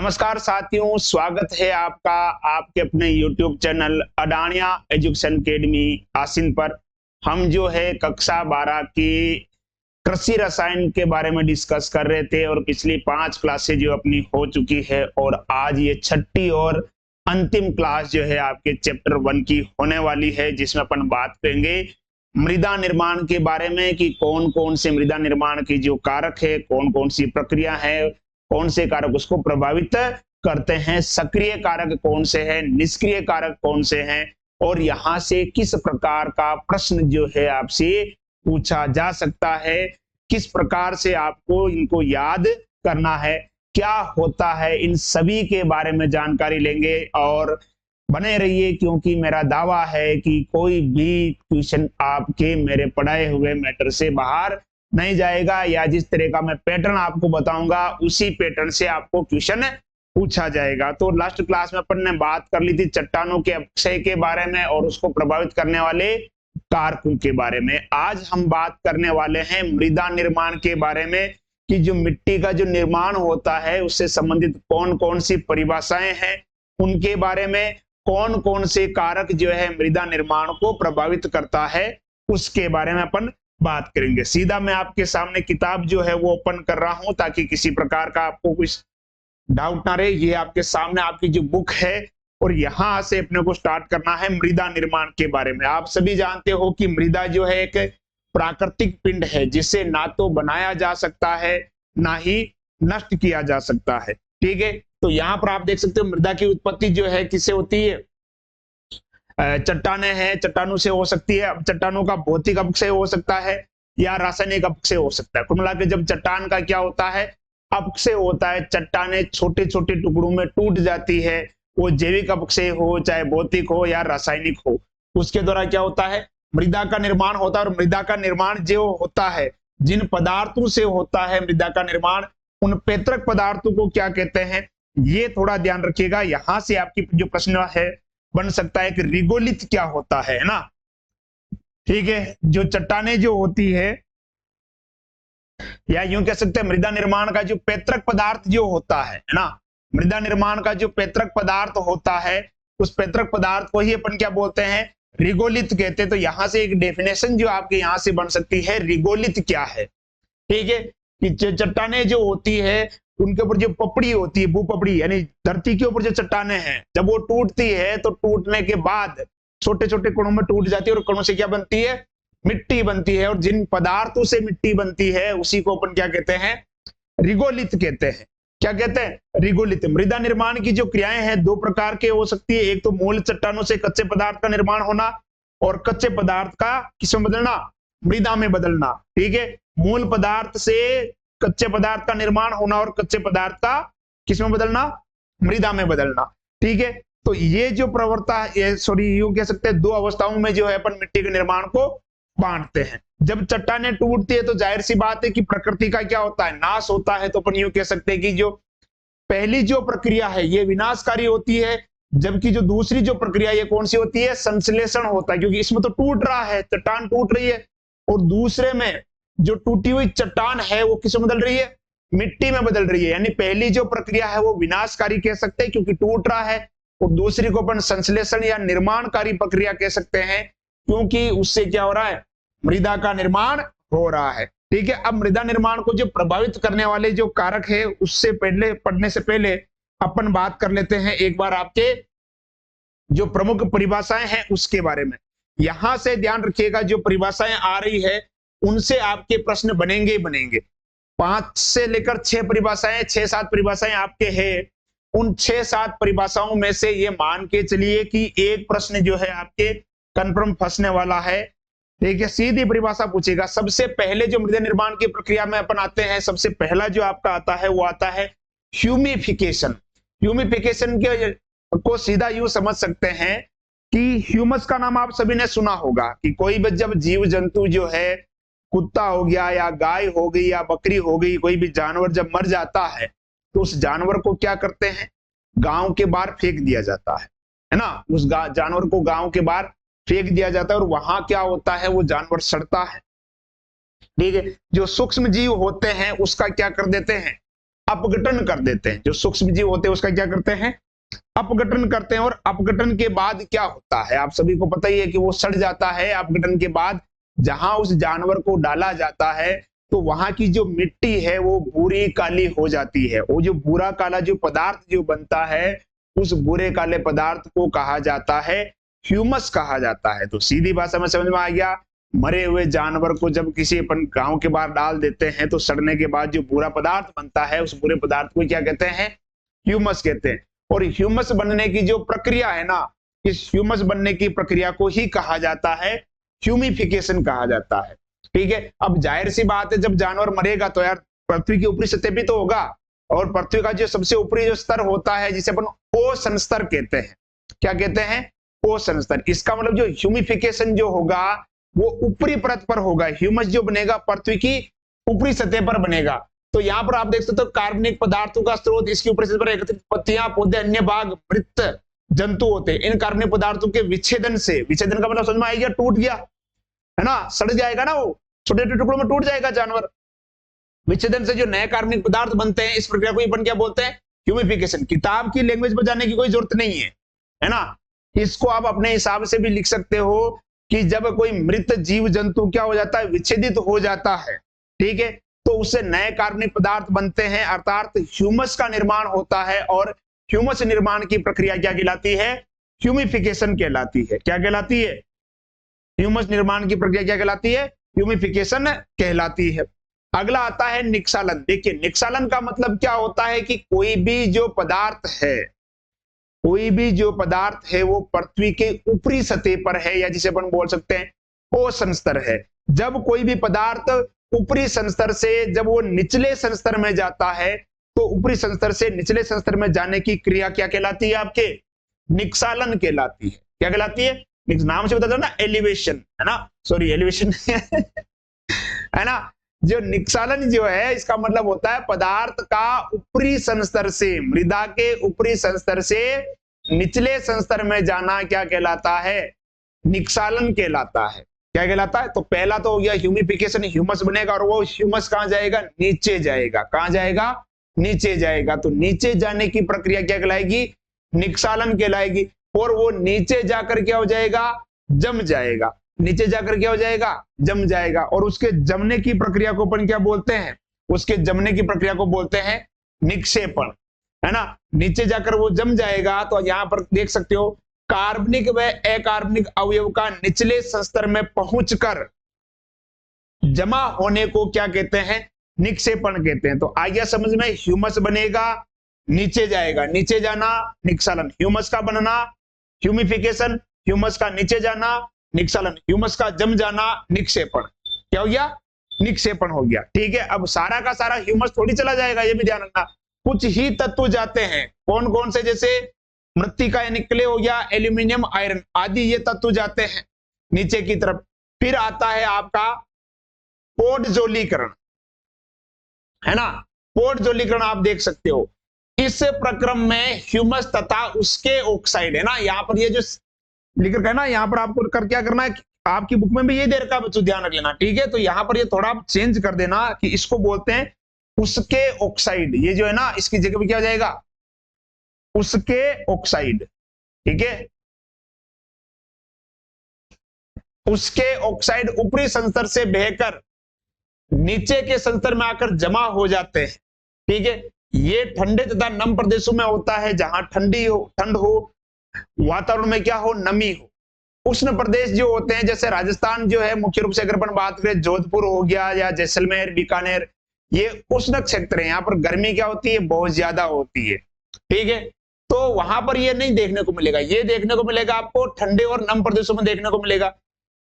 नमस्कार साथियों, स्वागत है आपका आपके अपने YouTube चैनल अडानिया एजुकेशन अकेडमी आसिन पर। हम जो है कक्षा 12 की कृषि रसायन के बारे में डिस्कस कर रहे थे और पिछली 5 क्लासें जो अपनी हो चुकी है और आज ये छठी और अंतिम क्लास जो है आपके चैप्टर 1 की होने वाली है, जिसमें अपन बात करेंगे मृदा निर्माण के बारे में कि कौन कौन से मृदा निर्माण की जो कारक है, कौन कौन सी प्रक्रिया है, कौन से कारक उसको प्रभावित करते हैं, सक्रिय कारक कौन से हैं, निष्क्रिय कारक कौन से हैं और यहाँ से किस प्रकार का प्रश्न जो है आपसे पूछा जा सकता है, किस प्रकार से आपको इनको याद करना है, क्या होता है, इन सभी के बारे में जानकारी लेंगे। और बने रहिए क्योंकि मेरा दावा है कि कोई भी क्वेश्चन आपके मेरे पढ़ाए हुए मैटर से बाहर नहीं जाएगा, या जिस तरह का मैं पैटर्न आपको बताऊंगा उसी पैटर्न से आपको क्वेश्चन पूछा जाएगा। तो लास्ट क्लास में अपन ने बात कर ली थी चट्टानों के अपक्षय के बारे में और उसको प्रभावित करने वाले कारकों के बारे में। आज हम बात करने वाले हैं मृदा निर्माण के बारे में कि जो मिट्टी का जो निर्माण होता है उससे संबंधित कौन कौन सी परिभाषाएं हैं, उनके बारे में कौन कौन से कारक जो है मृदा निर्माण को प्रभावित करता है उसके बारे में अपन बात करेंगे। सीधा मैं आपके सामने किताब जो है वो ओपन कर रहा हूं ताकि किसी प्रकार का आपको कुछ डाउट ना रहे। ये आपके सामने आपकी जो बुक है और यहां से अपने को स्टार्ट करना है मृदा निर्माण के बारे में। आप सभी जानते हो कि मृदा जो है एक प्राकृतिक पिंड है जिसे ना तो बनाया जा सकता है ना ही नष्ट किया जा सकता है। ठीक है, तो यहाँ पर आप देख सकते हो मृदा की उत्पत्ति जो है किससे होती है, चट्टाने हैं, चट्टानों से हो सकती है। अब चट्टानों का भौतिक अपक्षय हो सकता है या रासायनिक अपक्षय हो सकता है। कुल मिला के जब चट्टान का क्या होता है, अपक्षय होता है, चट्टाने छोटे छोटे टुकड़ों में टूट जाती है, वो जैविक अपक्षय हो चाहे भौतिक हो या रासायनिक हो, उसके द्वारा क्या होता है मृदा का निर्माण होता है। और मृदा का निर्माण जो होता है, जिन पदार्थों से होता है मृदा का निर्माण, उन पैतृक पदार्थों को क्या कहते हैं, ये थोड़ा ध्यान रखिएगा। यहां से आपकी जो प्रश्न है बन सकता है कि रिगोलित क्या होता है ना। ठीक है, जो चट्टाने जो होती है या यूं कह सकते हैं मृदा निर्माण का जो पैतृक पदार्थ जो होता है ना, मृदा निर्माण का जो पैतृक पदार्थ होता है उस पैतृक पदार्थ को ही अपन क्या बोलते हैं, रिगोलित कहते हैं। तो यहां से एक डेफिनेशन जो आपके यहां से बन सकती है, रिगोलित क्या है। ठीक है, कि चट्टाने जो होती है उनके ऊपर जो पपड़ी होती है, भूपपड़ी यानी धरती के ऊपर जो चट्टाने हैं, जब वो टूटती है तो टूटने के बाद छोटे छोटे कणों में टूट जाती है और कणों से क्या बनती है, मिट्टी बनती है। और जिन पदार्थों से मिट्टी बनती है उसी को अपन क्या कहते हैं, रिगोलित कहते हैं। क्या कहते हैं, रिगोलित। मृदा निर्माण की जो क्रियाएं हैं दो प्रकार के हो सकती है, एक तो मूल चट्टानों से कच्चे पदार्थ का निर्माण होना और कच्चे पदार्थ का किसमें बदलना, मृदा में बदलना। ठीक है, मूल पदार्थ से कच्चे पदार्थ का निर्माण होना और कच्चे पदार्थ का किसमें बदलना, मृदा में बदलना। ठीक है, तो ये जो प्रवृत्ता है, सॉरी यूं कह सकते हैं, दो अवस्थाओं में जो है अपन मिट्टी के निर्माण को बांटते हैं। जब चट्टानें टूटती है तो जाहिर सी बात है कि प्रकृति का क्या होता है, नाश होता है। तो अपन यूं कह सकते हैं कि जो पहली जो प्रक्रिया है ये विनाशकारी होती है, जबकि जो दूसरी जो प्रक्रिया ये कौन सी होती है, संश्लेषण होता है। क्योंकि इसमें तो टूट रहा है, चट्टान टूट रही है, और दूसरे में जो टूटी हुई चट्टान है वो किसमें बदल रही है, मिट्टी में बदल रही है। यानी पहली जो प्रक्रिया है वो विनाशकारी कह सकते हैं क्योंकि टूट रहा है, और दूसरी को अपन संश्लेषण या निर्माणकारी प्रक्रिया कह सकते हैं क्योंकि उससे क्या हो रहा है, मृदा का निर्माण हो रहा है। ठीक है, अब मृदा निर्माण को जो प्रभावित करने वाले जो कारक है उससे पहले पढ़ने से पहले अपन बात कर लेते हैं एक बार आपके जो प्रमुख परिभाषाएं हैं उसके बारे में। यहां से ध्यान रखिएगा, जो परिभाषाएं आ रही है उनसे आपके प्रश्न बनेंगे ही बनेंगे। 5 से लेकर 6 परिभाषाएं, 6-7 परिभाषाएं आपके हैं। उन 6-7 परिभाषाओं में से ये मान के चलिए कि एक प्रश्न जो है आपके कंफर्म फंसने वाला है। ठीक है, सीधी परिभाषा पूछेगा। सबसे पहले जो मृदा निर्माण की प्रक्रिया में अपन आते हैं, सबसे पहला जो आपका आता है वो आता है ह्यूमिफिकेशन। ह्यूमिफिकेशन के को सीधा यूं समझ सकते हैं कि ह्यूमस का नाम आप सभी ने सुना होगा कि कोई भी जब जीव जंतु जो है, कुत्ता हो गया या गाय हो गई या बकरी हो गई, कोई भी जानवर जब मर जाता है तो उस जानवर को क्या करते हैं, गांव के बाहर फेंक दिया जाता है ना। उस जानवर को गांव के बाहर फेंक दिया जाता है और वहां क्या होता है, वो जानवर सड़ता है। ठीक है, जो सूक्ष्म जीव होते हैं उसका क्या कर देते हैं, अपघटन कर देते हैं। जो सूक्ष्म जीव होते हैं उसका क्या करते हैं, अपघटन करते हैं। और अपघटन के बाद क्या होता है, आप सभी को पता ही है कि वो सड़ जाता है। अपघटन के बाद जहां उस जानवर को डाला जाता है तो वहां की जो मिट्टी है वो भूरी काली हो जाती है। वो जो भूरा काला जो पदार्थ जो बनता है, उस भूरे काले पदार्थ को कहा जाता है ह्यूमस कहा जाता है। तो सीधी भाषा में समझ में आ गया, मरे हुए जानवर को जब किसी अपन गांव के बाहर डाल देते हैं तो सड़ने के बाद जो बुरा पदार्थ बनता है, उस बुरे पदार्थ को क्या कहते हैं, ह्यूमस कहते हैं। और ह्यूमस बनने की जो प्रक्रिया है ना, इस ह्यूमस बनने की प्रक्रिया को ही कहा जाता है ह्यूमिफिकेशन कहा जाता है। ठीक है, अब जाहिर सी बात है, जब जानवर मरेगा तो यार पृथ्वी की ऊपरी सतह भी तो होगा, और पृथ्वी का जो सबसे ऊपरी जो स्तर होता है जिसे अपन ओसन स्तर कहते हैं, क्या कहते हैं, ओसन स्तर। इसका मतलब जो ह्यूमिफिकेशन जो होगा वो ऊपरी परत पर होगा। ह्यूमस जो बनेगा पृथ्वी की ऊपरी सतह पर बनेगा। तो यहाँ पर आप देख सकते हो कार्बनिक पदार्थों का स्रोत इसकी ऊपरी सतह पर एकत्रित पत्तियां, पौधे, अन्य भाग, मृत जंतु होते हैं। इन कार्बनिक पदार्थों के विच्छेदन से, विच्छेदन का मतलब समझ में आ गया, टूट गया है ना, सड़ जाएगा ना, वो छोटे छोटे टुकड़ों में टूट जाएगा जानवर। विच्छेदन से जो नए कार्बनिक पदार्थ बनते हैं, इस प्रक्रिया को अपन क्या बोलते हैं, ह्यूमिफिकेशन। किताब की लैंग्वेज में जाने की कोई जरूरत नहीं है ना, इसको आप अपने हिसाब से भी लिख सकते हो कि जब कोई मृत जीव जंतु क्या हो जाता है, विच्छेदित हो जाता है, ठीक है, तो उससे नए कार्बनिक पदार्थ बनते हैं, अर्थात ह्यूमस का निर्माण होता है। और ह्यूमस निर्माण की प्रक्रिया क्या कहलाती है, ह्यूमिफिकेशन कहलाती है। क्या कहलाती है, ह्यूमस निर्माण की प्रक्रिया क्या कहलाती है, ह्यूमिफिकेशन कहलाती है। अगला आता है निक्षालन। देखिए निक्षालन का मतलब क्या होता है कि कोई भी जो पदार्थ है, कोई भी जो पदार्थ है वो पृथ्वी के ऊपरी सतह पर है, या जिसे अपन बोल सकते हैं ओसन स्तर है। जब कोई भी पदार्थ ऊपरी संस्तर से जब वो निचले संस्तर में जाता है, तो ऊपरी संस्तर से निचले संस्तर में जाने की क्रिया क्या कहलाती है, आपके निक्षालन कहलाती है। क्या कहलाती है, नाम से बता दो ना, एलिवेशन है ना, सॉरी एलिवेशन है ना। जो निक्षालन जो है इसका मतलब होता है पदार्थ का ऊपरी संस्तर से, मृदा के ऊपरी संस्तर से निचले संस्तर में जाना क्या कहलाता है, निक्षालन कहलाता है। क्या कहलाता है, तो पहला तो हो गया ह्यूमिफिकेशन, ह्यूमस बनेगा और वो ह्यूमस कहां जाएगा, नीचे जाएगा। कहां जाएगा, नीचे जाएगा। तो नीचे जाने की प्रक्रिया क्या कहलाएगी, निक्षालन कहलाएगी। और वो नीचे जाकर क्या हो जाएगा, जम जाएगा। नीचे जाकर क्या हो जाएगा, जम जाएगा। और उसके जमने की प्रक्रिया को अपन क्या बोलते हैं, उसके जमने की प्रक्रिया को बोलते हैं निक्षेपण, है ना। नीचे जाकर वो जम जाएगा। तो यहां पर देख सकते हो कार्बनिक व अकार्बनिक अवयव का निचले संस्तर में पहुंचकर जमा होने को क्या कहते हैं, निक्षेपण कहते हैं। तो आ गया समझ में, ह्यूमस बनेगा, नीचे जाएगा, नीचे जाना निक्षालन, ह्यूमस का बनना ह्यूमिफिकेशन, ह्यूमस का नीचे जाना निक्षालन, ह्यूमस का जम जाना निक्षेपण। क्या हो गया, निक्षेपण हो गया। ठीक है, अब सारा का सारा ह्यूमस थोड़ी चला जाएगा, ये भी ध्यान रखना। कुछ ही तत्व जाते हैं। कौन कौन से, जैसे मृत्तिका निकले हो गया, एल्यूमिनियम, आयरन आदि ये तत्व जाते हैं नीचे की तरफ। फिर आता है आपका पोडजोलीकरण, है ना। पोडजोलीकरण आप देख सकते हो, इस प्रक्रम में ह्यूमस तथा उसके ऑक्साइड, है ना, यहाँ पर ये जो लिख रखा है ना, यहाँ पर आपको कर क्या करना है, आपकी बुक में भी ये दे रखा है बच्चों, ध्यान रख लेना। ठीक है, तो यहाँ पर ये थोड़ा आप चेंज कर देना कि इसको बोलते हैं उसके ऑक्साइड। ये जो है ना, इसकी जगह पे क्या हो जाएगा, उसके ऑक्साइड। ठीक है, उसके ऑक्साइड ऊपरी संस्तर से बहकर नीचे के संस्तर में आकर जमा हो जाते हैं। ठीक है, ये ठंडे तथा नम प्रदेशों में होता है, जहां ठंड हो, वातावरण में क्या हो, नमी हो। उष्ण प्रदेश जो होते हैं, जैसे राजस्थान जो है, मुख्य रूप से अगर अपन बात करें, जोधपुर हो गया या जैसलमेर, बीकानेर, ये उष्ण क्षेत्र है। यहाँ पर गर्मी क्या होती है, बहुत ज्यादा होती है। ठीक है, तो वहां पर ये नहीं देखने को मिलेगा, ये देखने को मिलेगा आपको ठंडे और नम प्रदेशों में देखने को मिलेगा।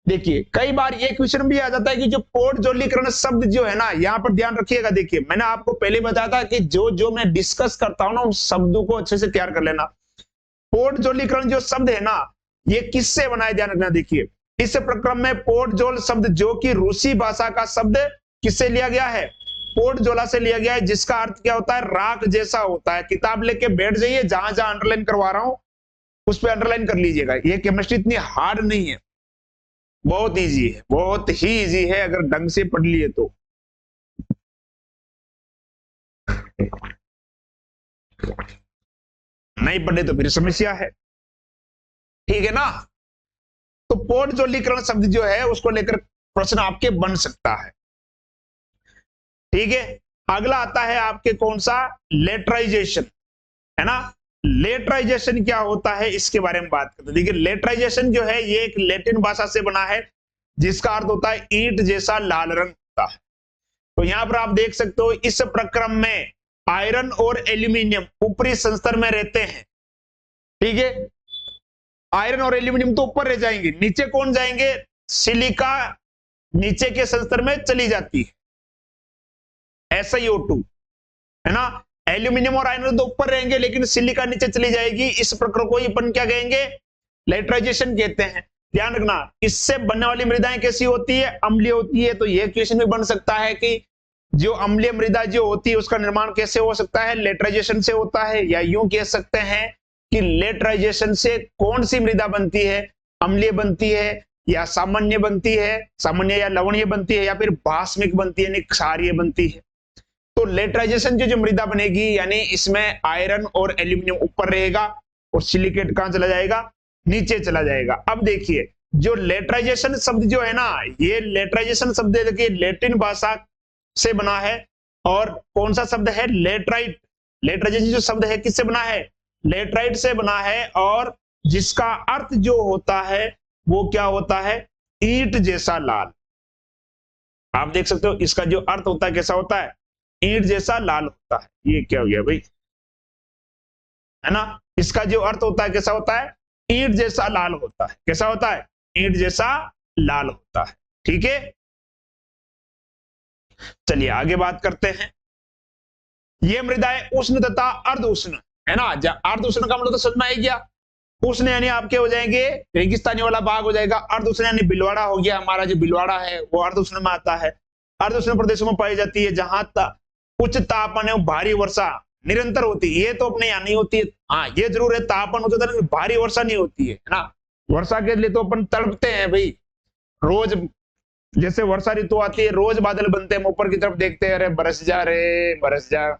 देखिए कई बार ये क्वेश्चन भी आ जाता है कि जो पोडजोलीकरण शब्द जो है ना, यहाँ पर ध्यान रखिएगा। देखिए मैंने आपको पहले बताया था कि जो मैं डिस्कस करता हूं ना, उस शब्दों को अच्छे से तैयार कर लेना। पोडजोलीकरण जो शब्द है ना, ये किससे बना है, ध्यान रखना। देखिए इस प्रक्रम में पोडजोल शब्द, जो कि रूसी भाषा का शब्द, किससे लिया गया है, पोडजोला से लिया गया है, जिसका अर्थ क्या होता है, राख जैसा होता है। किताब लेके बैठ जाइए, जहां जहां अंडरलाइन करवा रहा हूं उस पर अंडरलाइन कर लीजिएगा। ये केमिस्ट्री इतनी हार्ड नहीं है, बहुत इजी है, बहुत ही इजी है अगर ढंग से पढ़ लिए तो। नहीं पढ़े तो फिर समस्या है, ठीक है ना। तो पोटजोलीकरण शब्द जो है उसको लेकर प्रश्न आपके बन सकता है, ठीक है। अगला आता है आपके कौन सा, लेटराइजेशन, है ना। लेटराइजेशन क्या होता है इसके बारे में बात करते हैं। देखिए लेटराइजेशन जो है ये एक लैटिन भाषा से बना है जिसका अर्थ होता है ईंट जैसा लाल रंग होता है। तो यहां पर आप देख सकते हो इस प्रक्रम में आयरन और एल्यूमिनियम ऊपरी संस्तर में रहते हैं, ठीक है। आयरन और एल्यूमिनियम तो ऊपर रह जाएंगे, नीचे कौन जाएंगे, सिलिका नीचे के संस्तर में चली जाती है, SiO2, है ना। एल्यूमिनियम और आयरन तो ऊपर रहेंगे लेकिन सिलिका नीचे चली जाएगी, इस प्रक्रिया को अपन क्या कहेंगे, लेटराइजेशन कहते हैं। ध्यान रखना, इससे बनने वाली मृदाएं कैसी होती है, अम्लीय होती है। तो यह क्वेश्चन भी बन सकता है कि जो अम्लीय मृदा जो होती है उसका निर्माण कैसे हो सकता है, लेटराइजेशन से होता है। या यूं कह सकते हैं कि लेटराइजेशन से कौन सी मृदा बनती है, अम्लीय बनती है या सामान्य बनती है, सामान्य या लवणीय बनती है, या फिर भास्मिक बनती है यानी क्षारीय बनती है। तो लेटराइजेशन जो मृदा बनेगी यानी इसमें आयरन और एल्यूमिनियम ऊपर रहेगा और सिलिकेट कहां चला जाएगा, नीचे चला जाएगा। अब देखिए जो लेटराइजेशन शब्द जो है ना, ये लेटराइजेशन शब्द देखिए लैटिन भाषा से बना है। और कौन सा शब्द है, लेटराइट। लेटराइजेशन जो शब्द है किससे बना है, लेटराइट से बना है। और जिसका अर्थ जो होता है वो क्या होता है, ईंट जैसा लाल। आप देख सकते हो इसका जो अर्थ होता है कैसा होता है, ईंट जैसा लाल होता है। ये क्या हो गया भाई, है ना। इसका जो अर्थ होता है कैसा होता है, ईंट जैसा लाल होता है। कैसा होता है, ईंट जैसा लाल होता है, ठीक है। चलिए आगे बात करते हैं। ये मृदाएं उष्ण तथा अर्ध उष्ण, है ना। अर्ध उष्ण का मतलब तो समझ में आ गया, उष्ण यानी आपके हो जाएंगे रेगिस्तानी वाला भाग हो जाएगा। अर्ध उष्ण यानी बिलवाड़ा हो गया, हमारा जो बिलवाड़ा है वो अर्ध उष्ण में आता है। अर्ध उष्ण प्रदेशों में पाई जाती है जहां उच्च तापमान एवं भारी वर्षा निरंतर होती है। ये तो अपने यहाँ नहीं होती है, हाँ ये जरूर है, तापमान होता है भारी वर्षा नहीं होती है ना। वर्षा के लिए तो अपन तड़पते हैं भाई, रोज जैसे वर्षा ऋतु आती है रोज बादल बनते हैं, ऊपर की तरफ देखते हैं, अरे बरस जा रे बरस जा,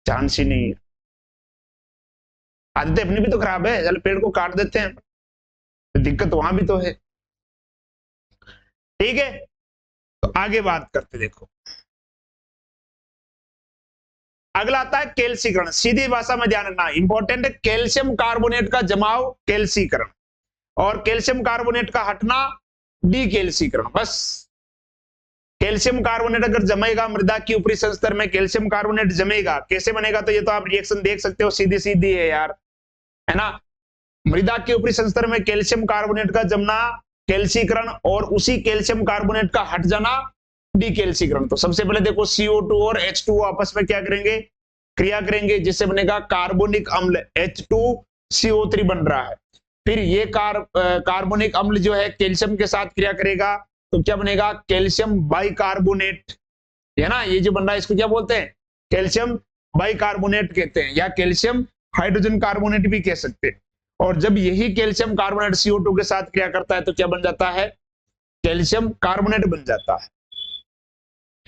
चांस ही नहीं। आदतें अपनी भी तो खराब है, चल पेड़ को काट देते हैं, तो दिक्कत वहां भी तो है, ठीक है। तो आगे बात करते, देखो अगला आता है कैल्सीकरण। सीधी भाषा में ध्यान रखना इंपॉर्टेंट है, कैल्शियम कार्बोनेट का जमाव कैल्सीकरण, और कैल्शियम कार्बोनेट का हटना डीकैल्सीकरण। बस कैल्शियम कार्बोनेट अगर जमेगा मृदा की ऊपरी संस्तर में, कैल्शियम कार्बोनेट जमेगा, कैसे बनेगा, तो ये तो आप रिएक्शन देख सकते हो, सीधी सीधी है यार, है ना। मृदा के ऊपरी संस्तर में कैल्शियम कार्बोनेट का जमना कैल्सीकरण, और उसी कैल्शियम कार्बोनेट का हट जाना डीकैल्सीकरण। तो सबसे पहले देखो CO2 और H2 आपस में क्या करेंगे, क्रिया करेंगे, जिससे बनेगा कार्बोनिक अम्ल H2CO3 बन रहा है। फिर ये कार्बोनिक अम्ल जो है कैल्शियम के साथ क्रिया करेगा तो क्या बनेगा, कैल्शियम बाइकार्बोनेट, है ना। ये जो बन रहा है इसको क्या बोलते हैं, कैल्शियम बाइकार्बोनेट कहते हैं, या कैल्शियम हाइड्रोजन कार्बोनेट भी कह सकते हैं। और जब यही कैल्शियम कार्बोनेट CO2 के साथ क्रिया करता है तो क्या बन जाता है, कैल्शियम कार्बोनेट बन जाता है।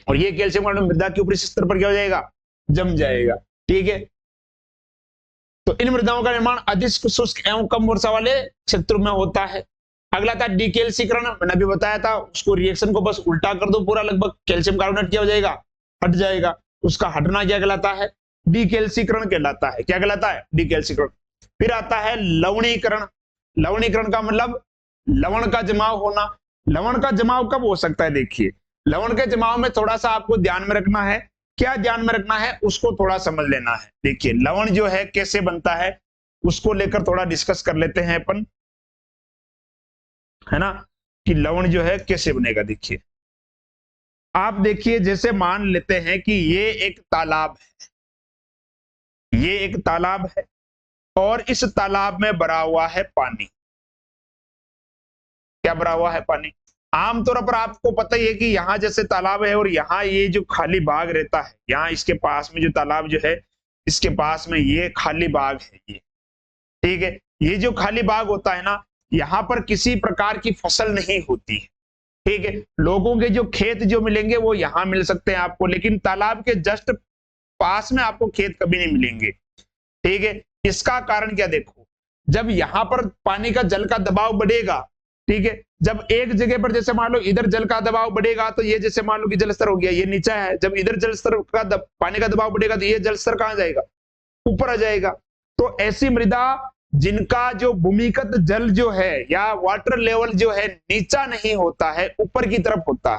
और ये कैल्शियम कार्बोनेट मृदा के ऊपरी स्तर पर क्या हो जाएगा, जम जाएगा, ठीक है। तो इन मृदाओं का निर्माण अधिक शुष्क एवं कम वर्षा वाले क्षेत्रों में होता है। अगला था डीकैल्सीकरण, मैंने अभी बताया था, उसको रिएक्शन को बस उल्टा कर दो पूरा, लगभग कैल्शियम कार्बोनेट क्या हो जाएगा, हट जाएगा। उसका हटना क्या कहलाता है, डीकैल्सीकरण कहलाता है। क्या कहलाता है, डीकैल्सीकरण। फिर आता है लवणीकरण। लवणीकरण का मतलब लवण का जमाव होना। लवण का जमाव कब हो सकता है, देखिए लवण के जमाव में थोड़ा सा आपको ध्यान में रखना है, क्या ध्यान में रखना है उसको थोड़ा समझ लेना है। देखिए लवण जो है कैसे बनता है उसको लेकर थोड़ा डिस्कस कर लेते हैं अपन, है ना, कि लवण जो है कैसे बनेगा। देखिए आप देखिए, जैसे मान लेते हैं कि ये एक तालाब है, ये एक तालाब है और इस तालाब में भरा हुआ है पानी। क्या भरा हुआ है, पानी। आमतौर पर आपको पता ही है कि यहाँ जैसे तालाब है और यहाँ ये जो खाली भाग रहता है, यहाँ इसके पास में जो तालाब जो है इसके पास में ये खाली भाग है, ये ठीक है। ये जो खाली भाग होता है ना, यहाँ पर किसी प्रकार की फसल नहीं होती है, ठीक है। लोगों के जो खेत जो मिलेंगे वो यहाँ मिल सकते हैं आपको, लेकिन तालाब के जस्ट पास में आपको खेत कभी नहीं मिलेंगे। ठीक है, इसका कारण क्या, देखो जब यहां पर पानी का जल का दबाव बढ़ेगा, ठीक है, जब एक जगह पर जैसे मान लो इधर जल का दबाव बढ़ेगा तो ये जैसे मान लो कि जल स्तर हो गया, ये नीचा है, जब इधर जल स्तर का पानी का दबाव बढ़ेगा तो ये जल स्तर कहां जाएगा, ऊपर आ जाएगा। तो ऐसी मृदा जिनका जो भूमिगत जल जो है या वाटर लेवल जो है नीचा नहीं होता है, ऊपर की तरफ होता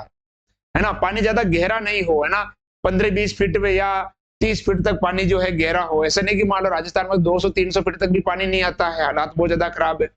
है ना, पानी ज्यादा गहरा नहीं हो, है ना, 15-20 फीट में या 30 फीट तक पानी जो है गहरा हो। ऐसा नहीं कि मान लो राजस्थान में 200-300 फीट तक भी पानी नहीं आता है, हालात बहुत ज्यादा खराब है।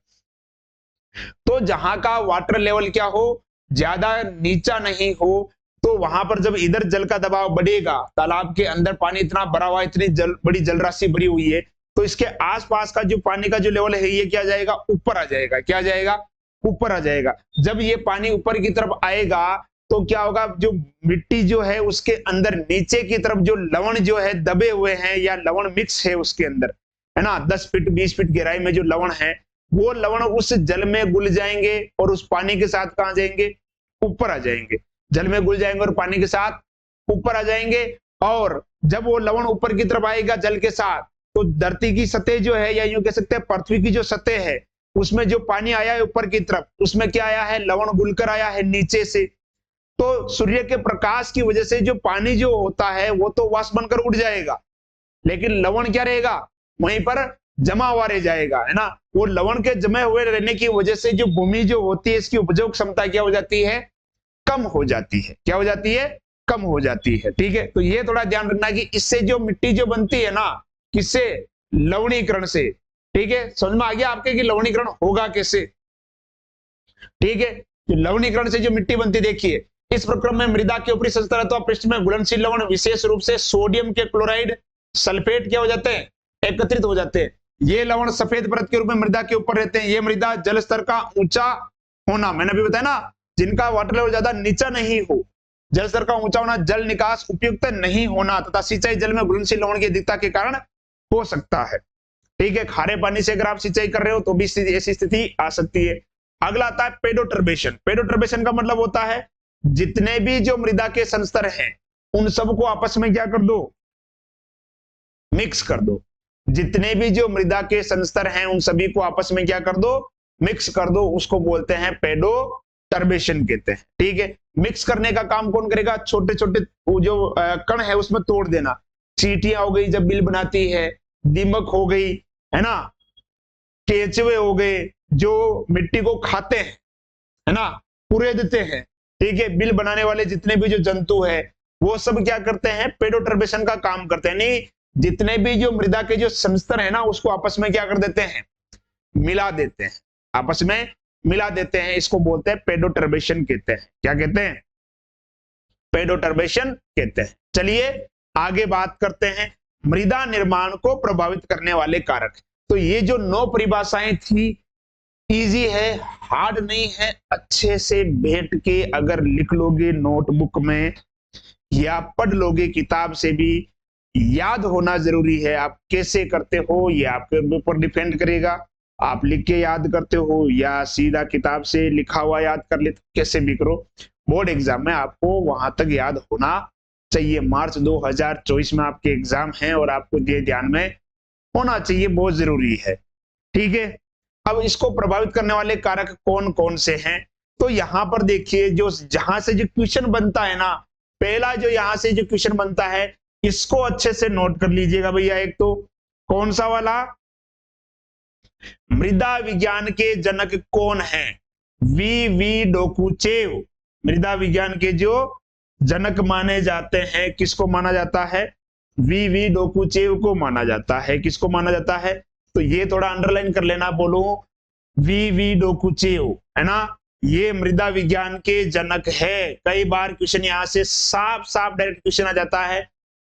तो जहां का वाटर लेवल क्या हो, ज्यादा नीचा नहीं हो, तो वहां पर जब इधर जल का दबाव बढ़ेगा, तालाब के अंदर पानी इतना भरा हुआ, इतनी बड़ी जल राशि भरी हुई है, तो इसके आसपास का जो पानी का जो लेवल है ये क्या जाएगा, ऊपर आ जाएगा। क्या जाएगा, ऊपर आ जाएगा। जब ये पानी ऊपर की तरफ आएगा तो क्या होगा, जो मिट्टी जो है उसके अंदर नीचे की तरफ जो लवण जो है दबे हुए हैं या लवण मिक्स है उसके अंदर, है ना, 10 फीट 20 फीट गहराई में जो लवण है वो लवण उस जल में घुल जाएंगे और उस पानी के साथ कहां जाएंगे, यूपर आ जाएंगे। जल में घुल जाएंगे और पानी के साथ ऊपर आ जाएंगे। और जब वो लवण ऊपर की तरफ आएगा जल के साथ, तो धरती की सतह जो है या यूं कह सकते हैं पृथ्वी की जो सतह है उसमें जो पानी आया है ऊपर की तरफ, उसमें क्या आया है, लवण घुलकर आया है नीचे से। तो सूर्य के प्रकाश की वजह से जो पानी जो होता है वो तो वाष्प बनकर उड़ जाएगा, लेकिन लवण क्या रहेगा, वहीं पर जमा हुआ रह जाएगा, है ना। वो लवण के जमे हुए रहने की वजह से जो भूमि जो होती है इसकी उपजाऊ क्षमता क्या हो जाती है, कम हो जाती है। क्या हो जाती है, कम हो जाती है। ठीक है, तो ये थोड़ा ध्यान रखना कि इससे जो मिट्टी जो बनती है ना, किससे, लवणीकरण से। ठीक है, समझ में आ गया आपके कि लवणीकरण होगा कैसे। ठीक है, तो लवणीकरण से जो मिट्टी बनती, देखिए इस प्रक्रम में मृदा के ऊपरी सतह अथवा पृष्ठ में घुलनशील लवण विशेष रूप से सोडियम के क्लोराइड, सल्फेट क्या हो जाते हैं, एकत्रित हो जाते हैं। ये लवण सफेद परत के रूप में मृदा के ऊपर रहते हैं। ये मृदा जल स्तर का ऊंचा होना, मैंने अभी बताया ना, जिनका वाटर लेवल ज्यादा नीचा नहीं हो, जल स्तर का ऊंचा होना, जल निकास उपयुक्त नहीं होना तथा सिंचाई जल में घुलनशील लवण की अधिकता के कारण हो सकता है। ठीक है, खारे पानी से अगर आप सिंचाई कर रहे हो तो भी ऐसी स्थिति आ सकती है। अगला आता है पेडोटर्बेशन। पेडोटर्बेशन का मतलब होता है जितने भी जो मृदा के संस्तर हैं उन सबको आपस में क्या कर दो, मिक्स कर दो। जितने भी जो मृदा के संस्तर हैं उन सभी को आपस में क्या कर दो, मिक्स कर दो। उसको बोलते हैं पेडोटर्बेशन कहते हैं। ठीक है, मिक्स करने का काम कौन करेगा, छोटे छोटे जो कण है उसमें तोड़ देना। चींटियां हो गई जब बिल बनाती है, दीमक हो गई, है ना, केंचुए हो गए जो मिट्टी को खाते हैं, है ना, कुरेदते हैं। ठीक है, बिल बनाने वाले जितने भी जो जंतु है वो सब क्या करते हैं, पेडोटर्बेशन का काम करते हैं। नहीं, जितने भी जो मृदा के जो संस्तर है ना उसको आपस में क्या कर देते हैं, मिला देते हैं, आपस में मिला देते हैं। इसको बोलते हैं पेडोटर्बेशन कहते हैं। क्या कहते हैं, पेडोटर्बेशन कहते हैं। चलिए आगे बात करते हैं मृदा निर्माण को प्रभावित करने वाले कारक। तो ये जो 9 परिभाषाएं थी, इजी है, हार्ड नहीं है, अच्छे से बैठ के अगर लिख लोगे नोटबुक में या पढ़ लोगे किताब से भी, याद होना जरूरी है। आप कैसे करते हो ये आपके ऊपर डिपेंड करेगा। आप लिख के याद करते हो या सीधा किताब से लिखा हुआ याद कर लेते, कैसे भी करो, बोर्ड एग्जाम में आपको वहां तक याद होना चाहिए। मार्च 2024 में आपके एग्जाम हैं और आपको ये ध्यान में होना चाहिए, बहुत जरूरी है। ठीक है, अब इसको प्रभावित करने वाले कारक कौन कौन से हैं, तो यहां पर देखिए जो जहां से जो क्वेश्चन बनता है ना, पहला जो यहां से जो क्वेश्चन बनता है इसको अच्छे से नोट कर लीजिएगा भैया। एक तो कौन सा वाला, मृदा विज्ञान के जनक कौन है, वी डोकुचेव मृदा विज्ञान के जो जनक माने जाते हैं। किसको माना जाता है, वी डोकुचेव को माना जाता है। किसको माना जाता है, तो ये थोड़ा अंडरलाइन कर लेना, बोलो वी डोकुचेव, है ना, ये मृदा विज्ञान के जनक है। कई बार क्वेश्चन यहां से साफ साफ डायरेक्ट क्वेश्चन आ जाता है,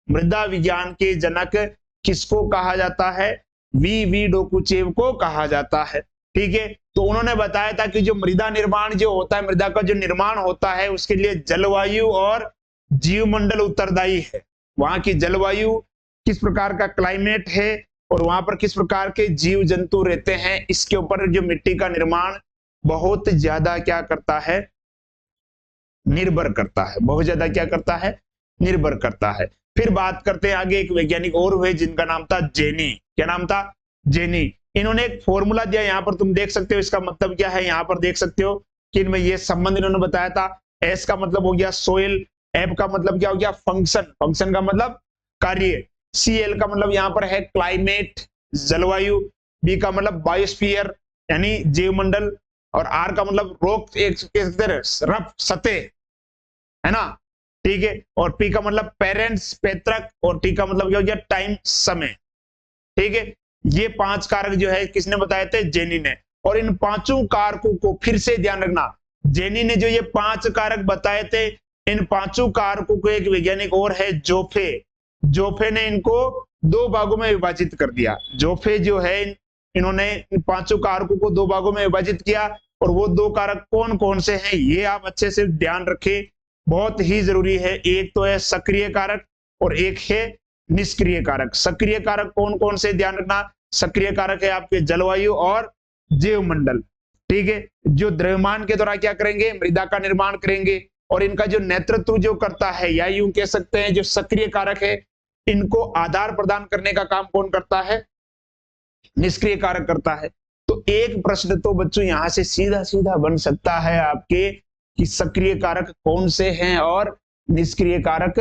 मृदा विज्ञान के जनक किसको कहा जाता है, वी डोकुचेव को कहा जाता है। ठीक है, तो उन्होंने बताया था कि जो मृदा निर्माण जो होता है, मृदा का जो निर्माण होता है उसके लिए जलवायु और जीवमंडल उत्तरदायी है। वहां की जलवायु किस प्रकार का क्लाइमेट है और वहां पर किस प्रकार के जीव जंतु रहते हैं, इसके ऊपर जो मिट्टी का निर्माण बहुत ज्यादा क्या करता है, निर्भर करता है, बहुत ज्यादा क्या करता है, निर्भर करता है। फिर बात करते हैं आगे, एक वैज्ञानिक और हुए जिनका नाम था जेनी। क्या नाम था? जेनी। इन्होंने एक फॉर्मूला दिया, यहाँ पर तुम देख सकते हो इसका मतलब क्या है, यहाँ पर देख सकते हो कि इनमें ये संबंध इन्होंने बताया था। एस का मतलब हो गया सोइल, एफ का मतलब क्या हो गया फंक्शन, फंक्शन का मतलब कार्य, सी एल का मतलब यहाँ पर है क्लाइमेट जलवायु, बी का मतलब बायोस्फीयर यानी जीवमंडल, और आर का मतलब रॉक एक रफ सतह है ना, ठीक है, और पी का मतलब पेरेंट्स पैतृक, और टी का मतलब क्या हो गया टाइम समय, ठीक है। ये 5 कारक जो है किसने बताए थे? जेनी ने। और इन 5 कारकों को फिर से ध्यान रखना, जेनी ने जो ये 5 कारक बताए थे, इन 5 कारकों को एक वैज्ञानिक और है जोफे, जोफे ने इनको 2 भागों में विभाजित कर दिया। जोफे जो है इन्होंने इन 5 कारकों को 2 भागों में विभाजित किया, और वो 2 कारक कौन कौन से हैं ये आप अच्छे से ध्यान रखें, बहुत ही जरूरी है। एक तो है सक्रिय कारक और एक है निष्क्रिय कारक। सक्रिय कारक कौन कौन से ध्यान रखना, सक्रिय कारक है आपके जलवायु और जीवमंडल, ठीक है, जो द्रव्यमान के द्वारा क्या करेंगे? मृदा का निर्माण करेंगे, और इनका जो नेतृत्व जो करता है, या यूं कह सकते हैं जो सक्रिय कारक है, इनको आधार प्रदान करने का काम कौन करता है? निष्क्रिय कारक करता है। तो एक प्रश्न तो बच्चों यहां से सीधा सीधा बन सकता है आपके कि सक्रिय कारक कौन से हैं और निष्क्रिय कारक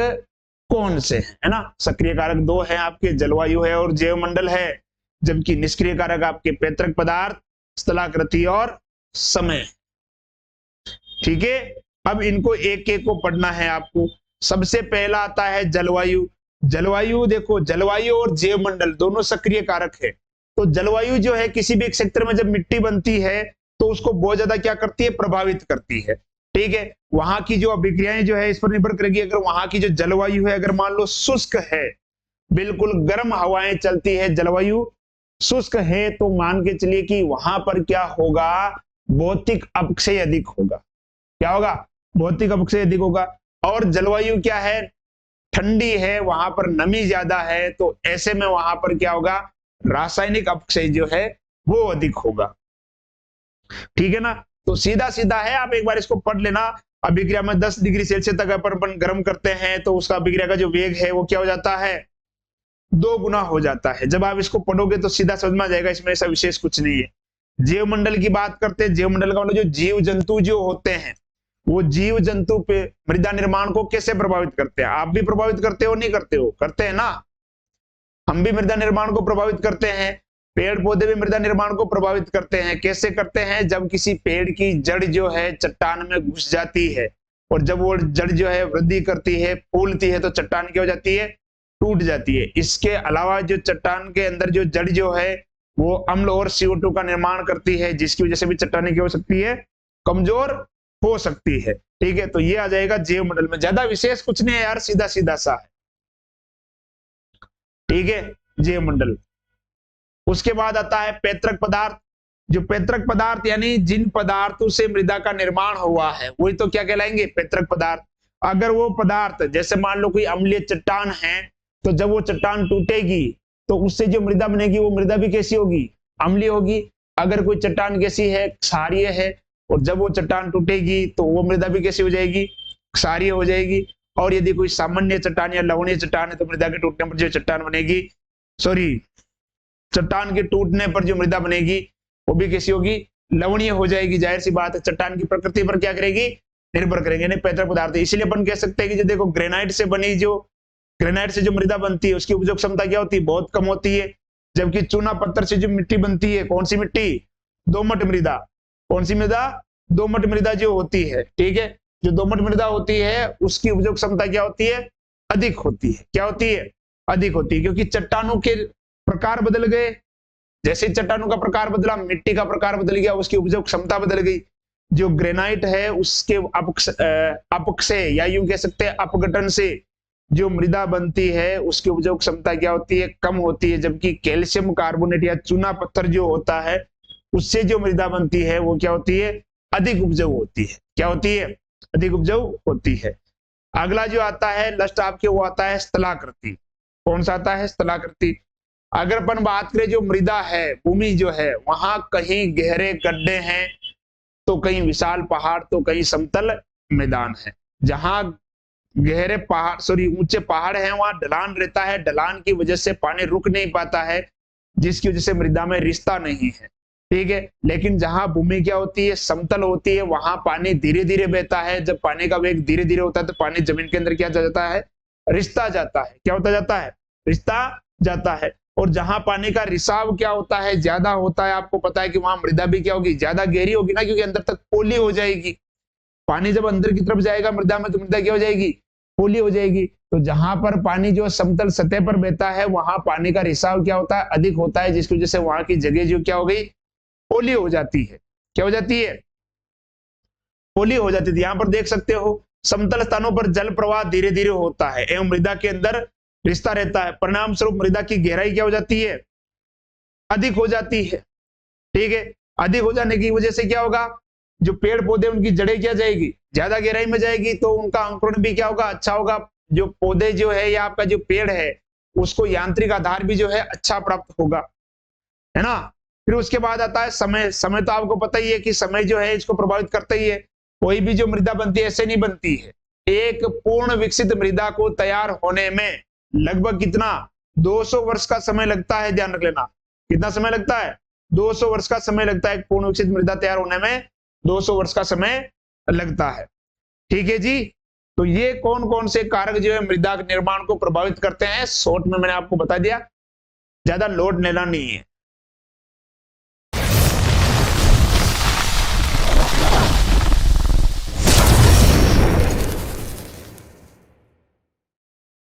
कौन से है ना। सक्रिय कारक 2 है आपके, जलवायु है और जीवमंडल है, जबकि निष्क्रिय कारक आपके पैतृक पदार्थ, स्थलाकृति और समय, ठीक है। अब इनको एक एक को पढ़ना है आपको। सबसे पहला आता है जलवायु। जलवायु देखो, जलवायु और जीवमंडल दोनों सक्रिय कारक है। तो जलवायु जो है किसी भी एक क्षेत्र में जब मिट्टी बनती है तो उसको बहुत ज्यादा क्या करती है? प्रभावित करती है, ठीक है। वहां की जो अभिक्रियाएं जो है इस पर निर्भर करेगी। अगर वहां की जो जलवायु है, अगर मान लो शुष्क है, बिल्कुल गर्म हवाएं चलती है, जलवायु शुष्क है, तो मान के चलिए कि वहां पर क्या होगा? भौतिक अपक्षय अधिक होगा। क्या होगा? भौतिक अपक्षय अधिक होगा। और जलवायु क्या है? ठंडी है, वहां पर नमी ज्यादा है, तो ऐसे में वहां पर क्या होगा? रासायनिक अपक्षय जो है वो अधिक होगा, ठीक है ना। तो सीधा सीधा है, आप एक बार इसको पढ़ लेना। अभिक्रिया में 10 डिग्री सेल्सियस तक अपन गर्म करते हैं तो उसका अभिक्रिया का जो वेग है वो क्या हो जाता है? 2 गुना हो जाता है। जब आप इसको पढ़ोगे तो सीधा समझ में आ जाएगा, इसमें ऐसा विशेष कुछ नहीं है। जीवमंडल की बात करते हैं। जीवमंडल का मतलब जो जीव जंतु जो होते हैं, वो जीव जंतु पे मृदा निर्माण को कैसे प्रभावित करते हैं? आप भी प्रभावित करते हो, नहीं करते हो? करते हैं ना, हम भी मृदा निर्माण को प्रभावित करते हैं। पेड़ पौधे भी मृदा निर्माण को प्रभावित करते हैं। कैसे करते हैं? जब किसी पेड़ की जड़ जो है चट्टान में घुस जाती है, और जब वो जड़ जो है वृद्धि करती है, फूलती है, तो चट्टान क्या हो जाती है? टूट जाती है। इसके अलावा जो चट्टान के अंदर जो जड़ जो है वो अम्ल और CO2 का निर्माण करती है, जिसकी वजह से भी चट्टानें क्या हो सकती है? कमजोर हो सकती है, ठीक है। तो ये आ जाएगा जीवमंडल में। ज्यादा विशेष कुछ नहीं है यार, सीधा सीधा सा है, ठीक है, जीवमंडल। उसके बाद आता है पैतृक पदार्थ। जो पैतृक पदार्थ यानी जिन पदार्थों से मृदा का निर्माण हुआ है वही तो क्या कहलाएंगे? पैतृक पदार्थ। अगर वो पदार्थ, जैसे मान लो कोई अम्लीय चट्टान है, तो जब वो चट्टान टूटेगी तो उससे जो मृदा बनेगी वो मृदा भी कैसी होगी? अम्लीय होगी। अगर कोई चट्टान कैसी है? क्षारीय है, और जब वो चट्टान टूटेगी तो वो मृदा भी कैसी हो जाएगी? क्षारीय हो जाएगी। और यदि कोई सामान्य चट्टान या लवणीय चट्टान है तो मृदा के टूटने पर जो चट्टान बनेगी, चट्टान के टूटने पर जो मृदा बनेगी वो भी कैसी होगी? लवणीय हो जाएगी। जाहिर सी बात है, चट्टान की प्रकृति पर क्या करेगी? निर्भर करेंगे, नहीं पैतृक पदार्थ। इसलिए अपन कह सकते हैं कि जो देखो ग्रेनाइट से बनी, जो ग्रेनाइट से जो मृदा बनती है उसकी उपजाऊ क्षमता क्या होती है? बहुत कम होती है। जबकि चूना पत्थर से जो मिट्टी बनती है, कौन सी मिट्टी? दोमट मृदा। कौन सी मृदा? दोमट मृदा जो होती है, ठीक है। जो दोमट मृदा होती है उसकी उपजाऊ क्षमता क्या होती है? अधिक होती है। क्या होती है? अधिक होती है, क्योंकि चट्टानों के प्रकार बदल गए। जैसे चट्टानों का प्रकार बदला, मिट्टी का प्रकार बदल गया, उसकी उपजाऊ क्षमता बदल गई। जो ग्रेनाइट है उसके अपक्षय या यूं कह सकते हैं अपघटन से जो मृदा बनती है उसकी उपजाऊ क्षमता क्या होती है? कम होती है। जबकि कैल्शियम कार्बोनेट या चूना पत्थर जो होता है उससे जो मृदा बनती है वो क्या होती है? अधिक उपजाऊ होती है। क्या होती है? अधिक उपजाऊ होती है। अगला जो आता है लास्ट आपके, वो आता है स्थलाकृति। कौन सा आता है? स्थलाकृति। अगर अपन बात करें जो मृदा है, भूमि जो है, वहां कहीं गहरे गड्ढे हैं तो कहीं विशाल पहाड़, तो कहीं समतल मैदान है। जहां गहरे पहाड़ ऊंचे पहाड़ हैं, वहां ढलान रहता है, ढलान की वजह से पानी रुक नहीं पाता है, जिसकी वजह से मृदा में रिश्ता नहीं है। ठीक है, लेकिन जहां भूमि क्या होती है, समतल होती है, वहां पानी धीरे धीरे बहता है। जब पानी का वेग धीरे धीरे होता है तो पानी जमीन के अंदर क्या जाता है, रिश्ता जाता है। क्या होता जाता है, रिश्ता जाता है। और जहां पानी का रिसाव क्या होता है, ज्यादा होता है, आपको पता है कि वहां मृदा भी क्या होगी, ज्यादा गहरी होगी ना, क्योंकि अंदर तक पोली हो जाएगी। पानी जब अंदर की तरफ जाएगा मृदा में तो मृदा क्या हो जाएगी, पोली हो जाएगी। तो जहां पर पानी जो समतल सतह पर बहता है वहां पानी का रिसाव क्या होता है, अधिक होता है, जिसकी वजह से वहां की जगह जो क्या हो गई, पोली हो जाती है। क्या हो जाती है, पोली हो जाती है। यहां पर देख सकते हो समतल स्थानों पर जल प्रवाह धीरे धीरे होता है एवं मृदा के अंदर रिश्ता रहता है। परिणाम स्वरूप मृदा की गहराई क्या हो जाती है, अधिक हो जाती है। ठीक है, अधिक हो जाने की वजह से क्या होगा, जो पेड़ पौधे उनकी जड़ें क्या जाएगी, ज्यादा गहराई में जाएगी, तो उनका अंकुरण भी क्या होगा, अच्छा होगा। जो पौधे जो है या आपका जो पेड़ है उसको यांत्रिक आधार भी जो है अच्छा प्राप्त होगा, है ना। फिर उसके बाद आता है समय। समय तो आपको पता ही है कि समय जो है इसको प्रभावित करता ही है। कोई भी जो मृदा बनती है ऐसे नहीं बनती है। एक पूर्ण विकसित मृदा को तैयार होने में लगभग कितना, 200 वर्ष का समय लगता है। ध्यान रख लेना, कितना समय लगता है, 200 वर्ष का समय लगता है। एक पूर्ण विकसित मृदा तैयार होने में 200 वर्ष का समय लगता है। ठीक है जी। तो ये कौन कौन से कारक जो है मृदा के निर्माण को प्रभावित करते हैं, शॉर्ट में मैंने आपको बता दिया, ज्यादा लोड लेना नहीं है।